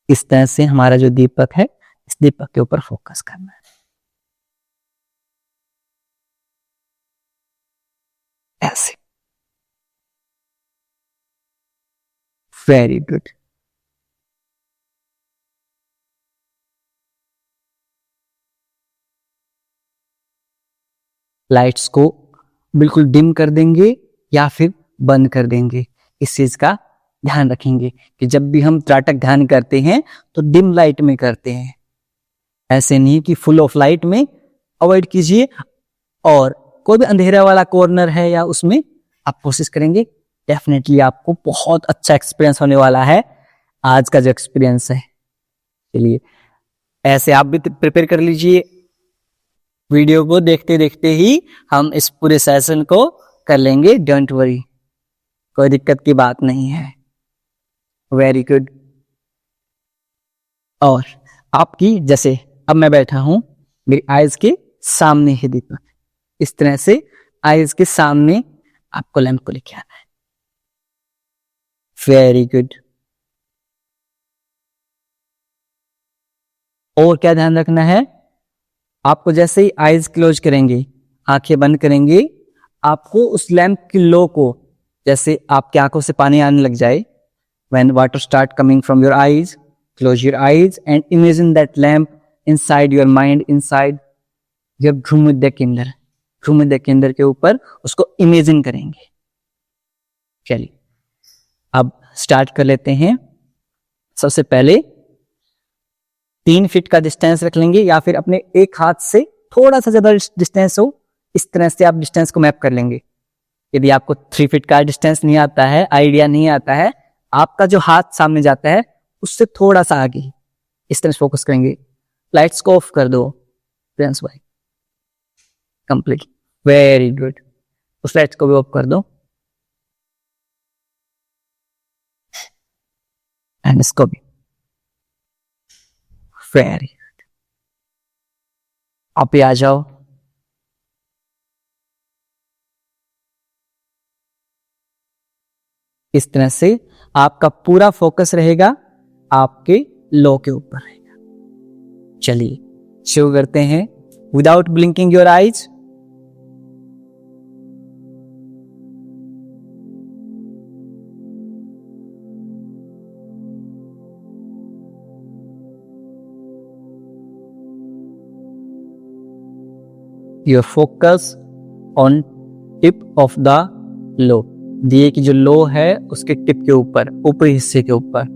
इस तरह से हमारा जो दीपक है, इस दीपक के ऊपर फोकस करना है। ऐसे, वेरी गुड। लाइट्स को बिल्कुल डिम कर देंगे या फिर बंद कर देंगे। इस चीज का ध्यान रखेंगे कि जब भी हम त्राटक ध्यान करते हैं तो डिम लाइट में करते हैं, ऐसे नहीं कि फुल ऑफ लाइट में। अवॉइड कीजिए। और कोई भी अंधेरा वाला कॉर्नर है या उसमें आप कोशिश करेंगे, डेफिनेटली आपको बहुत अच्छा एक्सपीरियंस होने वाला है आज का जो एक्सपीरियंस है। चलिए, ऐसे आप भी प्रिपेयर कर लीजिए। वीडियो को देखते देखते ही हम इस पूरे सेशन को कर लेंगे, डोंट वरी, कोई दिक्कत की बात नहीं है। Very good. और आपकी, जैसे अब मैं बैठा हूं, मेरी आईज के सामने ही दीपक, इस तरह से आईज के सामने आपको लैंप को लेके आना है। Very good. और क्या ध्यान रखना है, आपको जैसे ही आईज क्लोज करेंगे, आंखें बंद करेंगे, आपको उस लैंप की लो को, जैसे आपकी आंखों से पानी आने लग जाए, when water start coming from your eyes, close your eyes and imagine that lamp inside your mind, inside your भ्रूमध्य केंद्र, भ्रूमध्य केंद्र के ऊपर उसको इमेजिन करेंगे। चलिए, अब स्टार्ट कर लेते हैं। सबसे पहले 3 फीट का डिस्टेंस रख लेंगे, या फिर अपने एक हाथ से थोड़ा सा ज्यादा डिस्टेंस हो, इस तरह से आप डिस्टेंस को मैप कर लेंगे। यदि आपको 3 फीट का डिस्टेंस नहीं आता है, आइडिया नहीं आता है, आपका जो हाथ सामने जाता है उससे थोड़ा सा आगे इस तरह से फोकस करेंगे। लाइट्स को ऑफ कर दो प्रिंस भाई, कंप्लीट। Very good. उस लाइट को भी ऑफ कर दो एंड इसको भी। वेरी गुड, आप ही आ जाओ। इस तरह से आपका पूरा फोकस रहेगा आपके लो के ऊपर रहेगा। चलिए शुरू करते हैं without blinking your eyes. Your focus on tip of the low, दिए की जो लो है उसके टिप के ऊपर, ऊपरी हिस्से के ऊपर।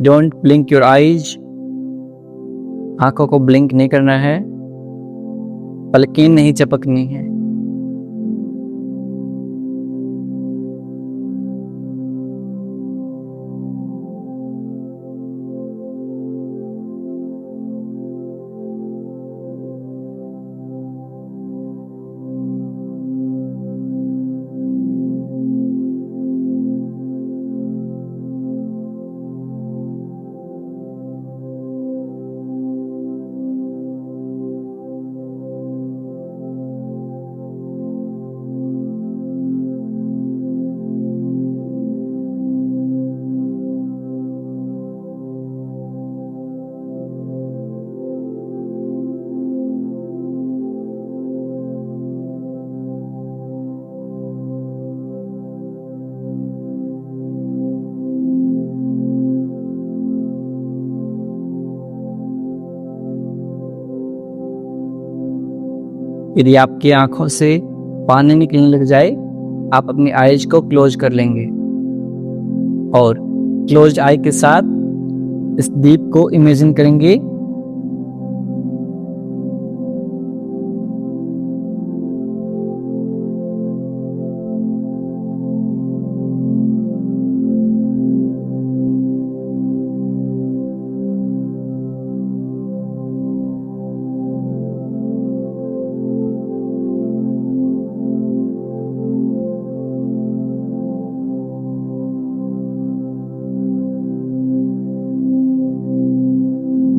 डोंट ब्लिंक योर आईज, आंखों को ब्लिंक नहीं करना है, पलकें नहीं चपकनी है। यदि आपकी आंखों से पानी निकलने लग जाए, आप अपनी आईज को क्लोज कर लेंगे और क्लोज आई के साथ इस दीप को इमेजिन करेंगे।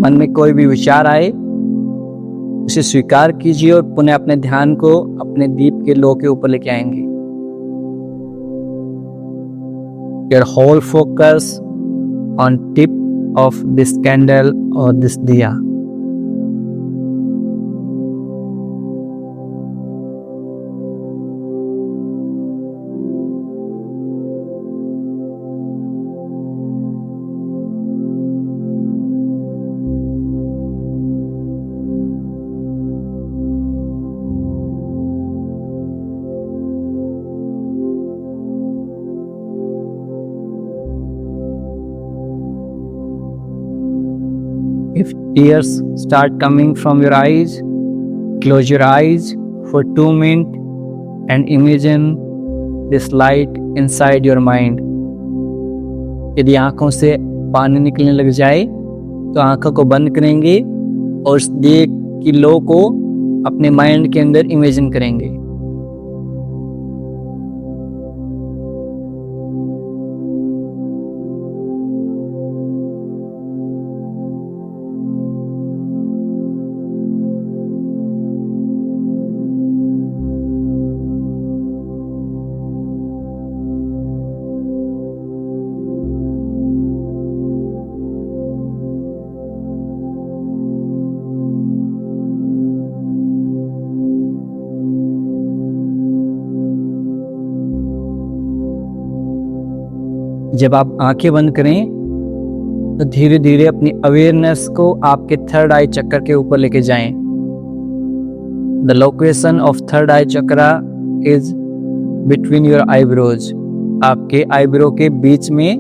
मन में कोई भी विचार आए उसे स्वीकार कीजिए और पुनः अपने ध्यान को अपने दीप के लो के ऊपर लेके आएंगे। Your whole focus on tip of this candle or this diya. If tears start coming from your eyes, close your eyes for 2 minutes and imagine this light inside your mind. यदि आंखों से पानी निकलने लग जाए तो आंखों को बंद करेंगे और उस दिए की लो को अपने माइंड के अंदर इमेजिन करेंगे। जब आप आंखें बंद करें तो धीरे धीरे अपनी अवेयरनेस को आपके थर्ड आई चक्र के ऊपर लेके जाएं। The location of third I chakra is between your eyebrows. आपके आईब्रो के बीच में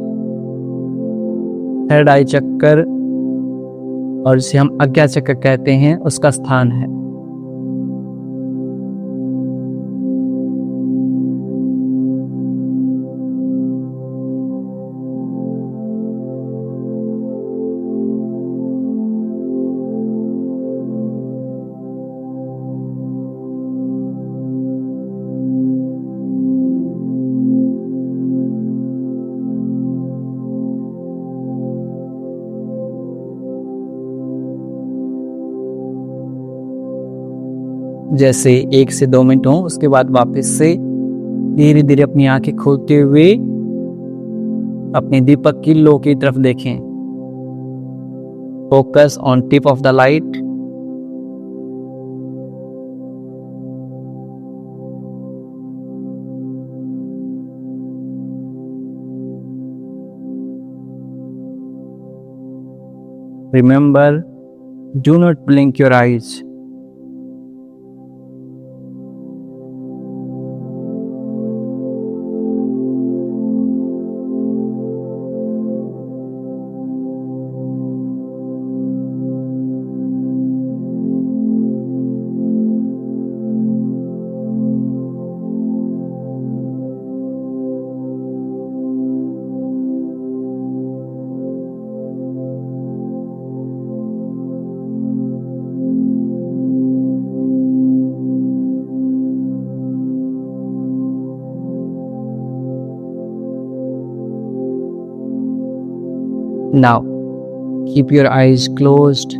थर्ड आई चक्र और जिसे हम आज्ञा चक्र कहते हैं उसका स्थान है। जैसे 1 से 2 मिनट हो, उसके बाद वापस से धीरे धीरे अपनी आंखें खोलते हुए अपने दीपक की लो की तरफ देखें। Focus on tip of the light. Remember, do not blink your eyes. Now, keep your eyes closed.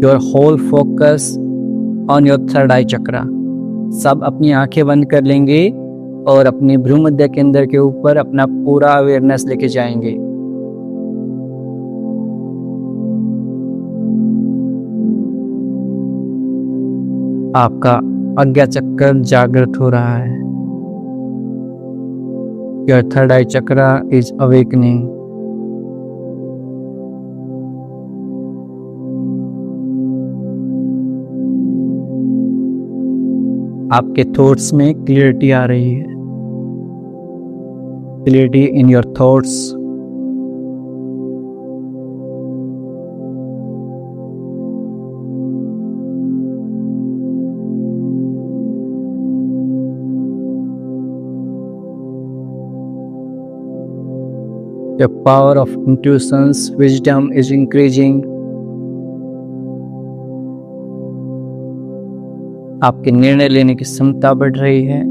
Your whole focus on your third eye chakra. सब अपनी आंखें बंद कर लेंगे और अपने भ्रूमध्य केंद्र के ऊपर अपना पूरा अवेयरनेस लेके जाएंगे। आपका आज्ञा चक्र जागृत हो रहा है। Your third eye chakra is awakening. आपके थॉट्स में क्लियरिटी आ रही है। Clarity in your thoughts. The power of intuitions, wisdom is increasing. आपके निर्णय लेने की क्षमता बढ़ रही है।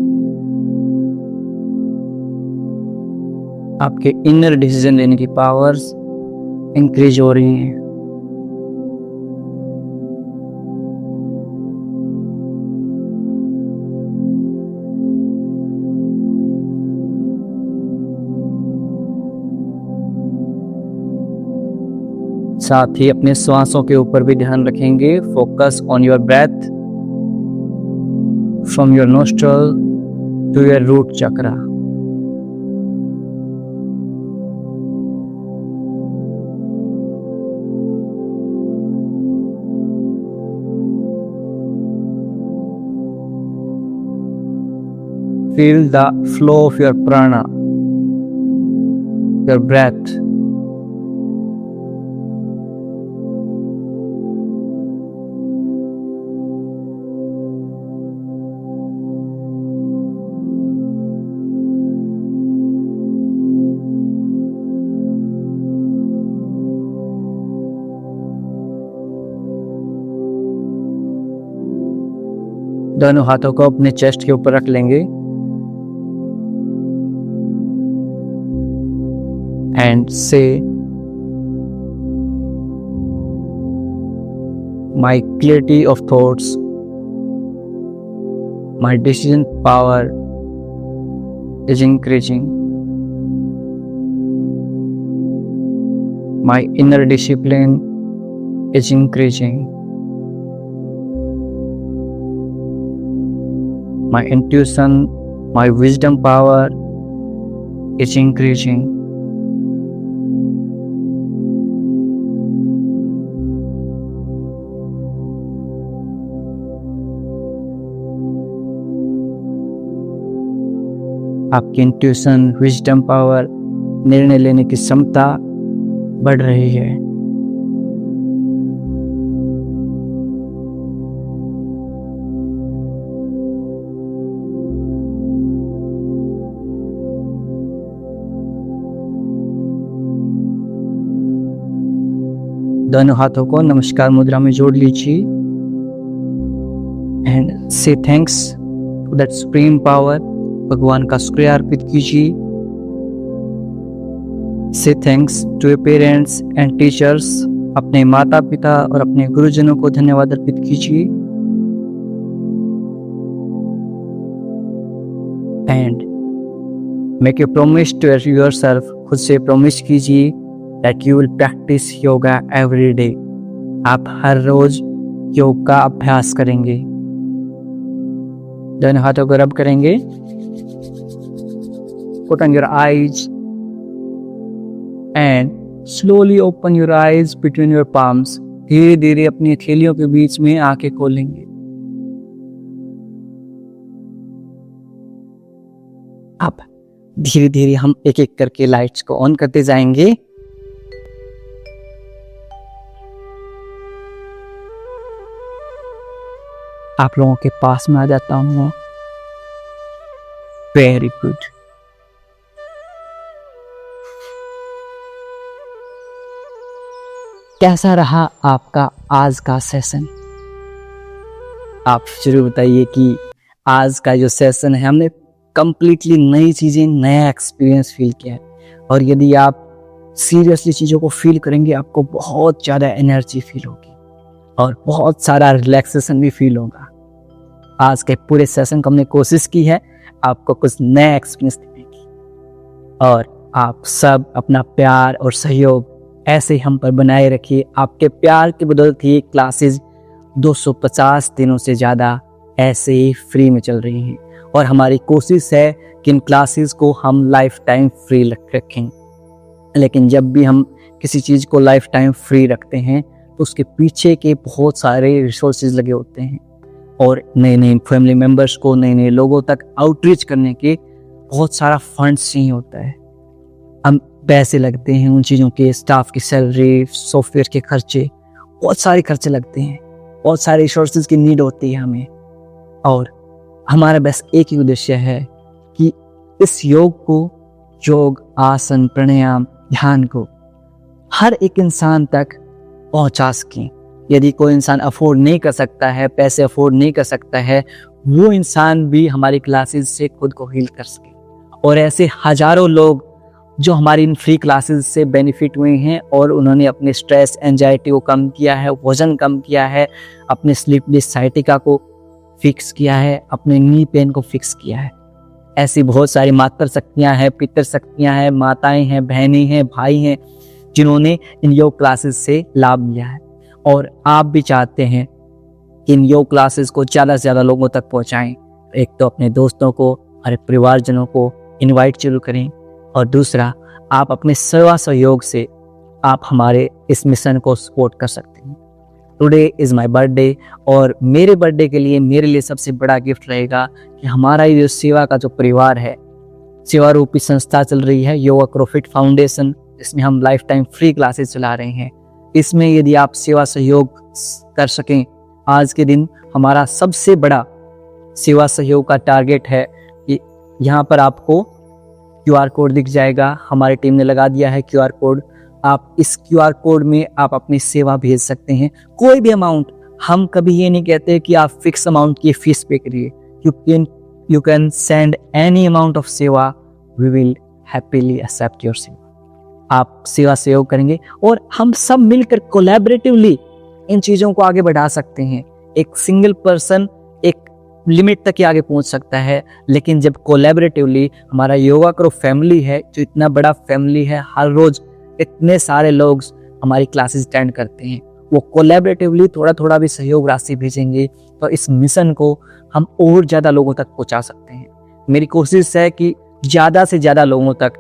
आपके इनर डिसीजन लेने की पावर्स इंक्रीज हो रही हैं। साथ ही अपने श्वासों के ऊपर भी ध्यान रखेंगे। Focus on your breath from your nostril to your root chakra. Feel the flow of your prana, your breath. दोनों हाथों को अपने चेस्ट के ऊपर रख लेंगे and say my clarity of thoughts, my decision power is increasing. My inner discipline is increasing. My intuition, my wisdom power is increasing. आपकी intuition, wisdom power, निर्णय लेने की क्षमता बढ़ रही है। दोनों हाथों को नमस्कार मुद्रा में जोड़ लीजिए and say thanks to that supreme power. भगवान का शुक्रिया अर्पित कीजिए। Say thanks to your parents and teachers. अपने माता पिता और अपने गुरुजनों को धन्यवाद अर्पित कीजिए। And make you promise to yourself, खुद से प्रॉमिस कीजिए that you will practice yoga every day। आप हर रोज योग का अभ्यास करेंगे। दोनों हाथों को रब करेंगे। Put on your eyes and slowly open your eyes between your palms। धीरे धीरे अपनी हथेलियों के बीच में आंखें खोलेंगे। अब धीरे धीरे हम एक एक करके लाइट्स को ऑन करते जाएंगे। आप लोगों के पास में आ जाता हूँ। Very good. कैसा रहा आपका आज का सेशन? आप जरूर बताइए कि आज का जो सेशन है हमने कंप्लीटली नई चीजें, नया एक्सपीरियंस फील किया है। और यदि आप सीरियसली चीजों को फील करेंगे आपको बहुत ज्यादा एनर्जी फील होगी और बहुत सारा रिलैक्सेशन भी फील होगा। आज के पूरे सेशन को हमने कोशिश की है आपको कुछ नया एक्सपीरियंस देने की। और आप सब अपना प्यार और सहयोग ऐसे ही हम पर बनाए रखिए। आपके प्यार की बदौलत ही क्लासेस 250 दिनों से ज़्यादा ऐसे ही फ्री में चल रही हैं। और हमारी कोशिश है कि इन क्लासेस को हम लाइफ टाइम फ्री रखें। लेकिन जब भी हम किसी चीज़ को लाइफ टाइम फ्री रखते हैं तो उसके पीछे के बहुत सारे रिसोर्सेज लगे होते हैं और नए नए फैमिली मेम्बर्स को, नए नए लोगों तक आउटरीच करने के बहुत सारा फंड्स चाहिए होता है। हम पैसे लगते हैं उन चीज़ों के, स्टाफ की सैलरी, सॉफ्टवेयर के खर्चे, बहुत सारे खर्चे लगते हैं, बहुत सारे रिसोर्सेज की नीड होती है हमें। और हमारा बस एक ही उद्देश्य है कि इस योग को, योग, आसन, प्राणायाम, ध्यान को हर एक इंसान तक पहुंचा सकें। यदि कोई इंसान अफोर्ड नहीं कर सकता है, पैसे अफोर्ड नहीं कर सकता है, वो इंसान भी हमारी क्लासेस से खुद को हील कर सके। और ऐसे हजारों लोग जो हमारी इन फ्री क्लासेस से बेनिफिट हुए हैं और उन्होंने अपने स्ट्रेस, एंजाइटी को कम किया है, वजन कम किया है, अपने स्लीपलेस साइटिका को फिक्स किया है, अपने नी पेन को फिक्स किया है। ऐसी बहुत सारी मातृ शक्तियाँ हैं, पितृ शक्तियाँ हैं, माताएं हैं, बहनें हैं, भाई हैं जिन्होंने इन योग क्लासेस से लाभ लिया है। और आप भी चाहते हैं कि इन योग क्लासेस को ज़्यादा से ज़्यादा लोगों तक पहुंचाएं। एक तो अपने दोस्तों को, हमारे परिवारजनों को इनवाइट जरूर करें और दूसरा आप अपने सेवा सहयोग से आप हमारे इस मिशन को सपोर्ट कर सकते हैं। टुडे इज़ माय बर्थडे और मेरे बर्थडे के लिए मेरे लिए सबसे बड़ा गिफ्ट रहेगा कि हमारा ये जो सेवा का जो परिवार है, सेवा रूपी संस्था चल रही है योगा क्रोफिट फाउंडेशन, जिसमें हम लाइफ टाइम फ्री क्लासेस चला रहे हैं। इसमें यदि आप सेवा सहयोग कर सकें, आज के दिन हमारा सबसे बड़ा सेवा सहयोग का टारगेट है कि यहाँ पर आपको QR कोड दिख जाएगा। हमारी टीम ने लगा दिया है QR कोड। आप इस QR कोड में आप अपनी सेवा भेज सकते हैं, कोई भी अमाउंट। हम कभी ये नहीं कहते कि आप फिक्स अमाउंट की फीस पे करिए। You can send any amount of seva, we will happily accept your seva. आप सेवा सहयोग करेंगे और हम सब मिलकर कोलैबोरेटिवली इन चीज़ों को आगे बढ़ा सकते हैं। एक सिंगल पर्सन एक लिमिट तक ही आगे पहुंच सकता है, लेकिन जब कोलैबोरेटिवली हमारा योगा करो फैमिली है, जो इतना बड़ा फैमिली है, हर रोज इतने सारे लोग हमारी क्लासेस अटेंड करते हैं, वो कोलैबोरेटिवली थोड़ा थोड़ा भी सहयोग राशि भेजेंगे तो इस मिशन को हम और ज़्यादा लोगों तक पहुंचा सकते हैं। मेरी कोशिश है कि ज़्यादा से ज़्यादा लोगों तक,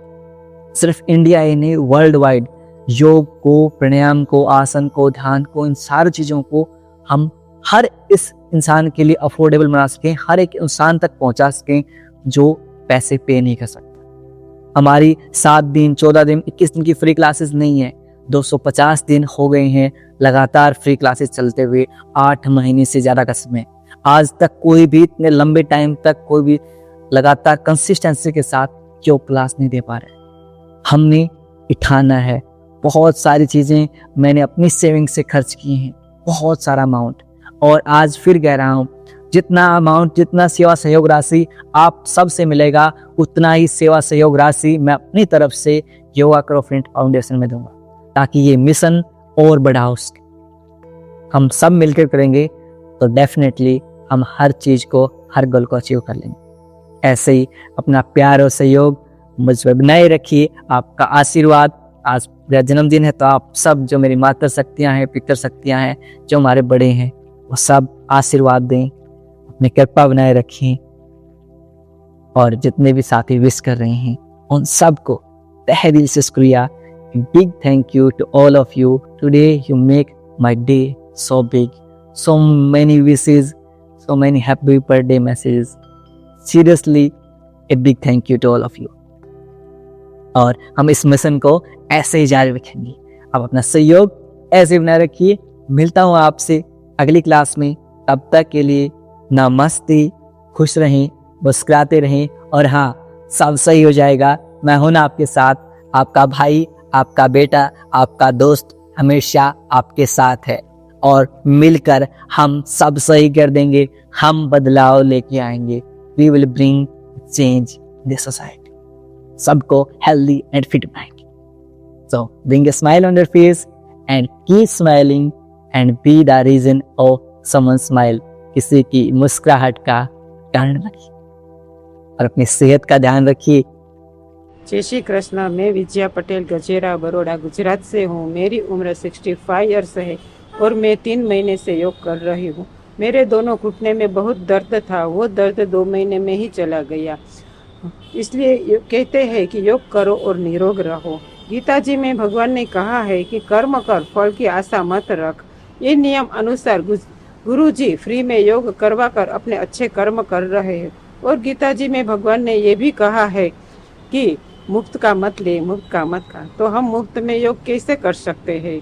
सिर्फ इंडिया ही नहीं, वर्ल्ड वाइड योग को, प्राणायाम को, आसन को, ध्यान को, इन सारी चीज़ों को हम हर इस इंसान के लिए अफोर्डेबल बना सकें, हर एक इंसान तक पहुंचा सकें जो पैसे पे नहीं कर सकता। हमारी 7 दिन, 14 दिन, 21 दिन की फ्री क्लासेस नहीं है। 250 दिन हो गए हैं लगातार फ्री क्लासेस चलते हुए, 8 महीने से ज़्यादा का समय। आज तक कोई भी इतने लंबे टाइम तक कोई भी लगातार कंसिस्टेंसी के साथ योग क्लास नहीं दे पा रहे। हमने उठाना है, बहुत सारी चीज़ें मैंने अपनी सेविंग से खर्च की हैं, बहुत सारा अमाउंट, और आज फिर कह रहा हूँ जितना अमाउंट, जितना सेवा सहयोग राशि आप सबसे मिलेगा, उतना ही सेवा सहयोग राशि मैं अपनी तरफ से योगा करो फ्रेंड फाउंडेशन में दूंगा, ताकि ये मिशन और बढ़ा हो सके। हम सब मिलकर करेंगे तो डेफिनेटली हम हर चीज़ को, हर गोल को अचीव कर लेंगे। ऐसे ही अपना प्यार और सहयोग मुझ पर बनाए रखिए। आपका आशीर्वाद, आज मेरा जन्मदिन है तो आप सब जो मेरी माता शक्तियाँ हैं, पितर शक्तियाँ हैं, जो हमारे बड़े हैं, वो सब आशीर्वाद दें, अपनी कृपा बनाए रखें। और जितने भी साथी विश कर रहे हैं उन सबको तहे दिल से शुक्रिया। Big thank you to all of you. Today you make my day so big, so many wishes, so many happy birthday messages. Seriously, a big thank you to all of you. और हम इस mission को ऐसे ही जारी रखेंगे। अब अपना सहयोग ऐसे बनाए रखिए। मिलता हूँ आपसे अगली क्लास में। तब तक के लिए नमस्ते, खुश रहें, मुस्कुराते रहें, और हाँ, सब सही हो जाएगा। मैं हूं ना आपके साथ, आपका भाई, आपका बेटा, आपका दोस्त हमेशा आपके साथ है, और मिलकर हम सब सही कर देंगे। हम बदलाव लेके आएंगे। We will bring change in the society. सबको हेल्दी एंड फिट बनाएंगे। So bring a smile on your face and keep smiling and be the reason of someone smile. किसी की मुस्कुराहट का कारण बनिए और अपनी सेहत का ध्यान रखिए। जय श्री कृष्ण। मैं विजया पटेल गजेरा, बड़ौदा, गुजरात से हूँ। मेरी उम्र 65 ईयर्स है और मैं 3 महीने से योग कर रही हूँ। मेरे दोनों घुटने में बहुत दर्द था, वो दर्द 2 महीने में ही चला गया। इसलिए कहते हैं कि योग करो और निरोग रहो। गीता जी में भगवान ने कहा है कि कर्म कर, फल की आशा मत रख। ये नियम अनुसार गुरु जी फ्री में योग करवा कर अपने अच्छे कर्म कर रहे हैं। और गीता जी में भगवान ने ये भी कहा है कि मुफ्त का मत ले, मुफ्त का मत खा। तो हम मुफ्त में योग कैसे कर सकते हैं?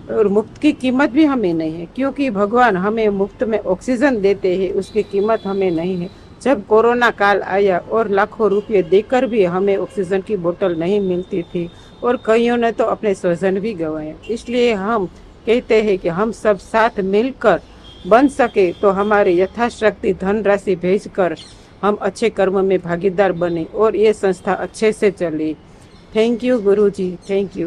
और मुफ्त की कीमत भी हमें नहीं है, क्योंकि भगवान हमें मुफ्त में ऑक्सीजन देते हैं, उसकी कीमत हमें नहीं है। जब कोरोना काल आया और लाखों रुपए देकर भी हमें ऑक्सीजन की बोतल नहीं मिलती थी, और कईयों ने तो अपने स्वजन भी गंवाए। इसलिए हम कहते हैं कि हम सब साथ मिलकर बन सके तो हमारे यथाशक्ति धनराशि भेजकर हम अच्छे कर्म में भागीदार बने और ये संस्था अच्छे से चले। Thank you Guru ji, thank you.